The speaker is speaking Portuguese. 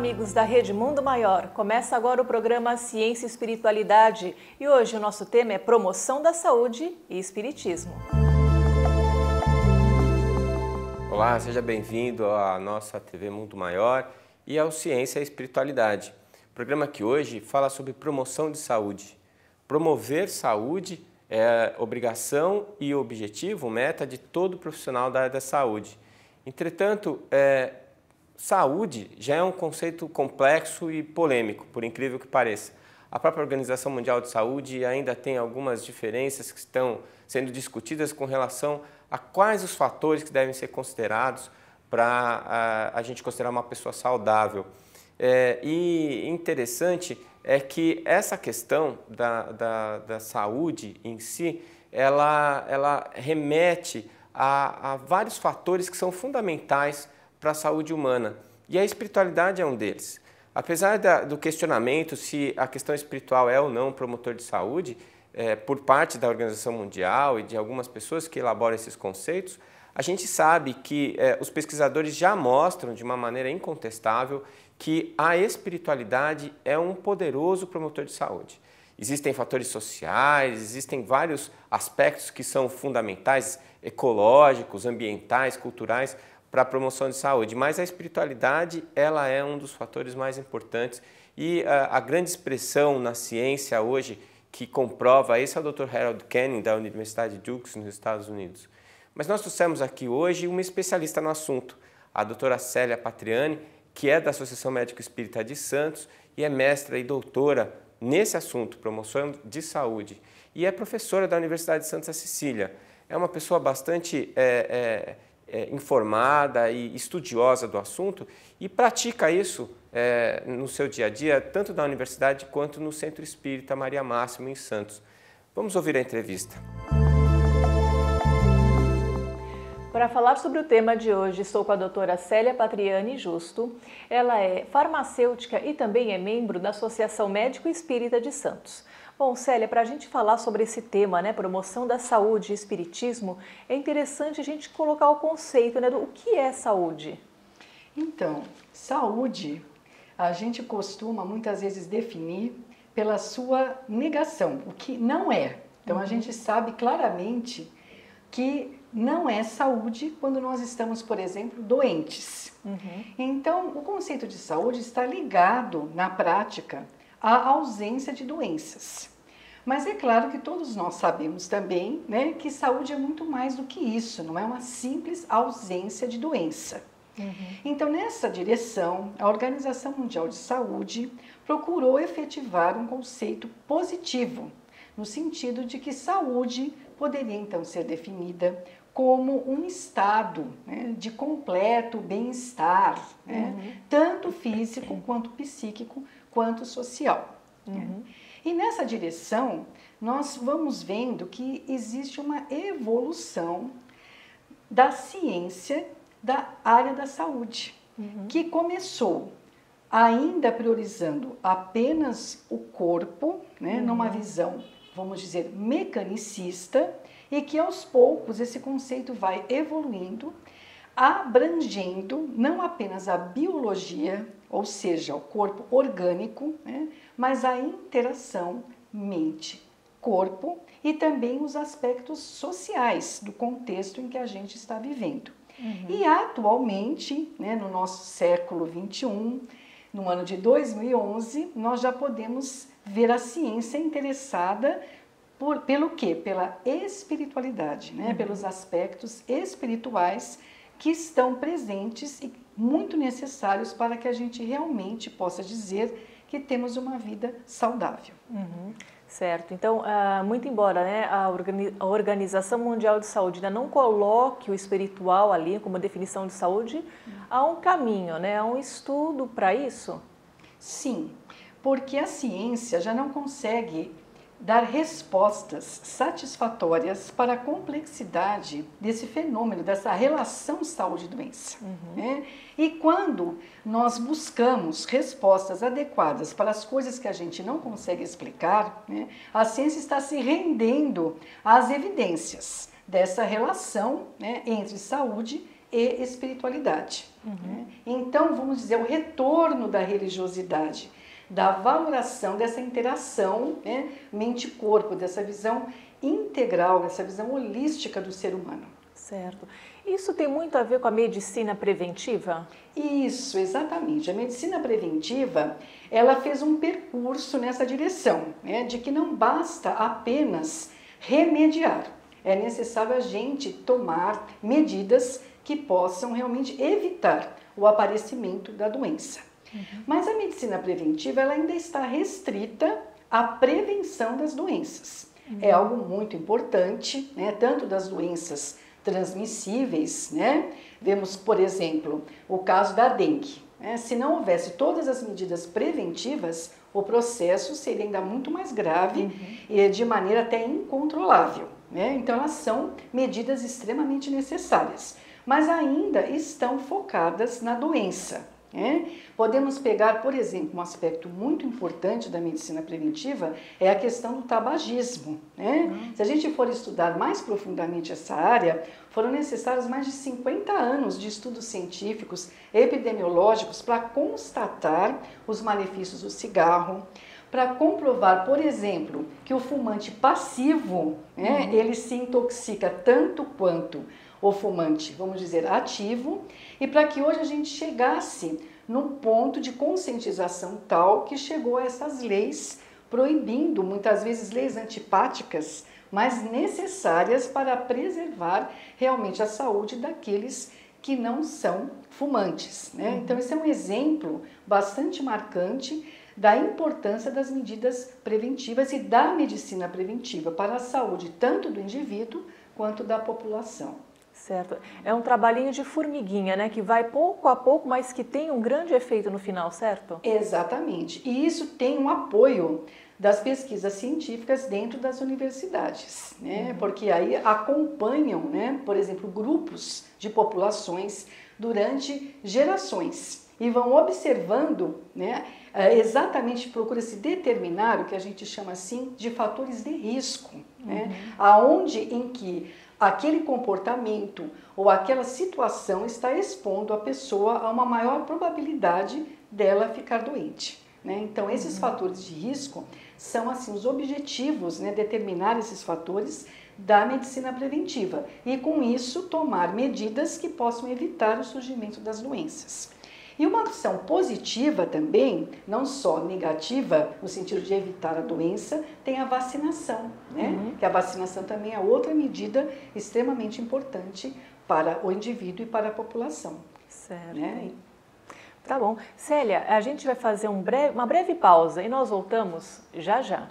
amigos da Rede Mundo Maior. Começa agora o programa Ciência e Espiritualidade e hoje o nosso tema é Promoção da Saúde e Espiritismo. Olá, seja bem-vindo à nossa TV Mundo Maior e ao Ciência e Espiritualidade. O programa que hoje fala sobre promoção de saúde. Promover saúde é obrigação e objetivo, meta de todo profissional da área da saúde. Entretanto, saúde já é um conceito complexo e polêmico, por incrível que pareça. A própria Organização Mundial de Saúde ainda tem algumas diferenças que estão sendo discutidas com relação a quais os fatores que devem ser considerados para a gente considerar uma pessoa saudável. E interessante é que essa questão da saúde em si, ela remete a vários fatores que são fundamentais para a saúde humana, e a espiritualidade é um deles. Apesar do questionamento se a questão espiritual é ou não promotor de saúde, por parte da Organização Mundial e de algumas pessoas que elaboram esses conceitos, a gente sabe que os pesquisadores já mostram de uma maneira incontestável que a espiritualidade é um poderoso promotor de saúde. Existem fatores sociais, existem vários aspectos que são fundamentais, ecológicos, ambientais, culturais, para a promoção de saúde, mas a espiritualidade ela é um dos fatores mais importantes e a grande expressão na ciência hoje que comprova isso é o Dr. Harold Canning da Universidade de Duke, nos Estados Unidos. Mas nós trouxemos aqui hoje uma especialista no assunto, a doutora Célia Patriani, que é da Associação Médico Espírita de Santos e é mestra e doutora nesse assunto, promoção de saúde, e é professora da Universidade de Santa Cecília. É uma pessoa bastante informada e estudiosa do assunto e pratica isso no seu dia a dia, tanto na universidade quanto no Centro Espírita Maria Máxima, em Santos. Vamos ouvir a entrevista. Para falar sobre o tema de hoje, estou com a doutora Célia Patriani Justo. Ela é farmacêutica e também é membro da Associação Médico Espírita de Santos. Bom, Célia, para a gente falar sobre esse tema, promoção da saúde e espiritismo, é interessante a gente colocar o conceito, do que é saúde. Então, saúde, a gente costuma muitas vezes definir pela sua negação, o que não é. Então, a gente sabe claramente que não é saúde quando nós estamos, por exemplo, doentes. Então, o conceito de saúde está ligado, na prática, a ausência de doenças. Mas é claro que todos nós sabemos também, que saúde é muito mais do que isso, não é uma simples ausência de doença. Então, nessa direção, a Organização Mundial de Saúde procurou efetivar um conceito positivo, no sentido de que saúde poderia então ser definida como um estado de completo bem-estar, tanto físico quanto psíquico, quanto social. E nessa direção, nós vamos vendo que existe uma evolução da ciência da área da saúde, que começou ainda priorizando apenas o corpo, numa visão, vamos dizer, mecanicista, e que aos poucos esse conceito vai evoluindo, abrangendo não apenas a biologia, ou seja, o corpo orgânico, mas a interação mente-corpo e também os aspectos sociais do contexto em que a gente está vivendo. E atualmente, no nosso século XXI, no ano de 2011, nós já podemos ver a ciência interessada pelo quê? Pela espiritualidade, pelos aspectos espirituais que estão presentes e muito necessários para que a gente realmente possa dizer que temos uma vida saudável. Certo. Então, muito embora a Organização Mundial de Saúde ainda não coloque o espiritual ali como definição de saúde, há um caminho, há um estudo para isso? Sim, porque a ciência já não consegue dar respostas satisfatórias para a complexidade desse fenômeno, dessa relação saúde-doença. E quando nós buscamos respostas adequadas para as coisas que a gente não consegue explicar, a ciência está se rendendo às evidências dessa relação entre saúde e espiritualidade. né? Então, vamos dizer, o retorno da religiosidade, da valoração dessa interação, né, mente-corpo, dessa visão integral, dessa visão holística do ser humano. Certo. Isso tem muito a ver com a medicina preventiva? Isso, exatamente. A medicina preventiva, ela fez um percurso nessa direção, né, de que não basta apenas remediar. É necessário a gente tomar medidas que possam realmente evitar o aparecimento da doença. Mas a medicina preventiva, ela ainda está restrita à prevenção das doenças. É algo muito importante, né, tanto das doenças transmissíveis, né? Vemos, por exemplo, o caso da dengue, né? Se não houvesse todas as medidas preventivas, o processo seria ainda muito mais grave e de maneira até incontrolável, né? Então, elas são medidas extremamente necessárias, mas ainda estão focadas na doença. Podemos pegar, por exemplo, um aspecto muito importante da medicina preventiva é a questão do tabagismo. Se a gente for estudar mais profundamente essa área, foram necessários mais de 50 anos de estudos científicos, epidemiológicos, para constatar os malefícios do cigarro, para comprovar, por exemplo, que o fumante passivo, ele se intoxica tanto quanto o fumante, vamos dizer, ativo, e para que hoje a gente chegasse num ponto de conscientização tal que chegou a essas leis proibindo, muitas vezes leis antipáticas, mas necessárias para preservar realmente a saúde daqueles que não são fumantes, né? Então esse é um exemplo bastante marcante da importância das medidas preventivas e da medicina preventiva para a saúde tanto do indivíduo quanto da população. Certo. É um trabalhinho de formiguinha, né? Que vai pouco a pouco, mas que tem um grande efeito no final, certo? Exatamente. E isso tem um apoio das pesquisas científicas dentro das universidades, né? Porque aí acompanham, né, por exemplo, grupos de populações durante gerações e vão observando, né, exatamente procura-se determinar o que a gente chama assim de fatores de risco, né? Aonde em que aquele comportamento ou aquela situação está expondo a pessoa a uma maior probabilidade dela ficar doente, né? Então, esses fatores de risco são assim os objetivos, né, determinar esses fatores da medicina preventiva e, com isso, tomar medidas que possam evitar o surgimento das doenças. E uma ação positiva também, não só negativa, no sentido de evitar a doença, tem a vacinação, né? Que a vacinação também é outra medida extremamente importante para o indivíduo e para a população. Certo. Né? Tá bom. Célia, a gente vai fazer uma breve pausa e nós voltamos já já.